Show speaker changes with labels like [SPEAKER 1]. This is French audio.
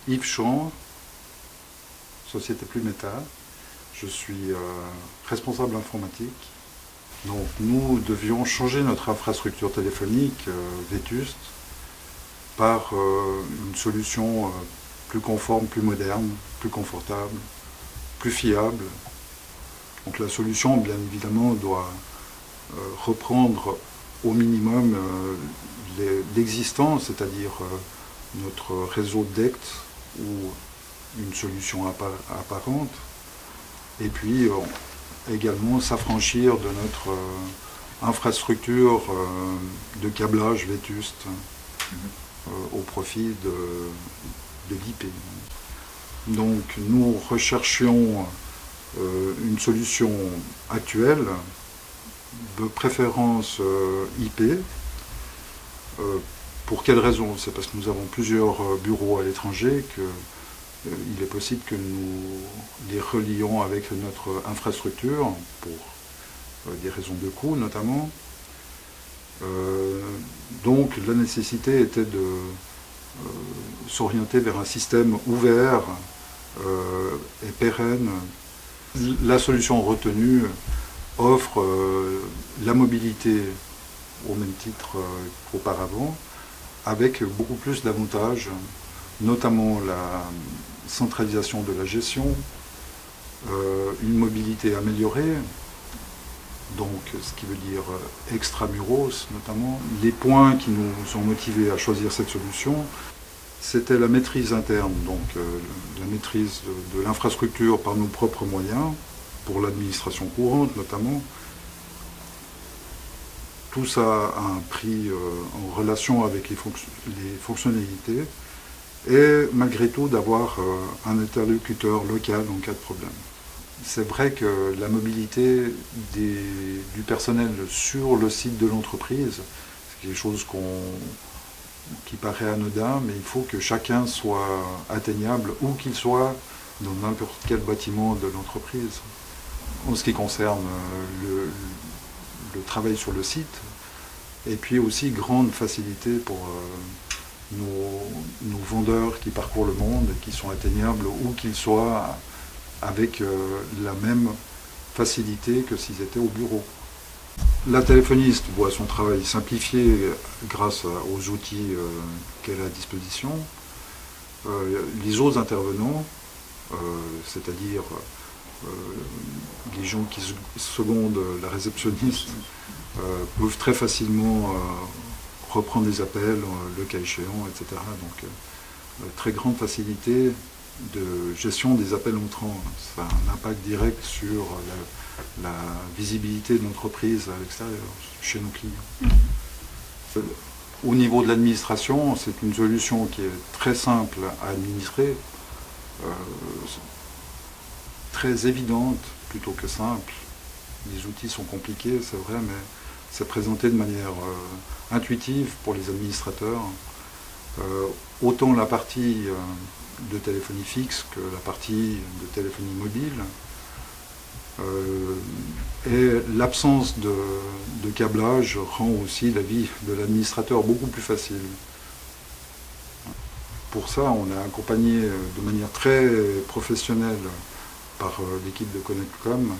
[SPEAKER 1] Yves Champ, Société Plumeta. Je suis responsable informatique. Donc nous devions changer notre infrastructure téléphonique vétuste par une solution plus conforme, plus moderne, plus confortable, plus fiable. Donc la solution, bien évidemment, doit reprendre au minimum l'existant, c'est-à-dire notre réseau DECT ou une solution apparente, et puis également s'affranchir de notre infrastructure de câblage vétuste au profit de l'IP. Donc nous recherchions une solution actuelle, de préférence IP. Pour quelle raison? C'est parce que nous avons plusieurs bureaux à l'étranger qu'il est possible que nous les relions avec notre infrastructure pour des raisons de coût notamment. Donc la nécessité était de s'orienter vers un système ouvert et pérenne. La solution retenue offre la mobilité au même titre qu'auparavant, avec beaucoup plus d'avantages, notamment la centralisation de la gestion, une mobilité améliorée, donc ce qui veut dire extramuros notamment. Les points qui nous ont motivés à choisir cette solution, c'était la maîtrise interne, donc la maîtrise de l'infrastructure par nos propres moyens, pour l'administration courante notamment. Tout ça a un prix en relation avec les fonctionnalités, et malgré tout d'avoir un interlocuteur local en cas de problème. C'est vrai que la mobilité du personnel sur le site de l'entreprise, c'est quelque chose qui paraît anodin, mais il faut que chacun soit atteignable, où qu'il soit, dans n'importe quel bâtiment de l'entreprise. En ce qui concerne le travail sur le site, et puis aussi grande facilité pour nos vendeurs qui parcourent le monde et qui sont atteignables où qu'ils soient, avec la même facilité que s'ils étaient au bureau. La téléphoniste voit son travail simplifié grâce aux outils qu'elle a à disposition. Les autres intervenants, c'est-à-dire les gens qui secondent la réceptionniste, peuvent très facilement reprendre des appels, le cas échéant, etc. Donc très grande facilité de gestion des appels entrants. Ça a un impact direct sur la visibilité de l'entreprise à l'extérieur, chez nos clients. Au niveau de l'administration, c'est une solution qui est très simple à administrer, très évidente plutôt que simple. Les outils sont compliqués, c'est vrai, mais c'est présenté de manière intuitive pour les administrateurs. Autant la partie de téléphonie fixe que la partie de téléphonie mobile. Et l'absence de câblage rend aussi la vie de l'administrateur beaucoup plus facile. Pour ça, on a accompagné de manière très professionnelle par l'équipe de Connectcom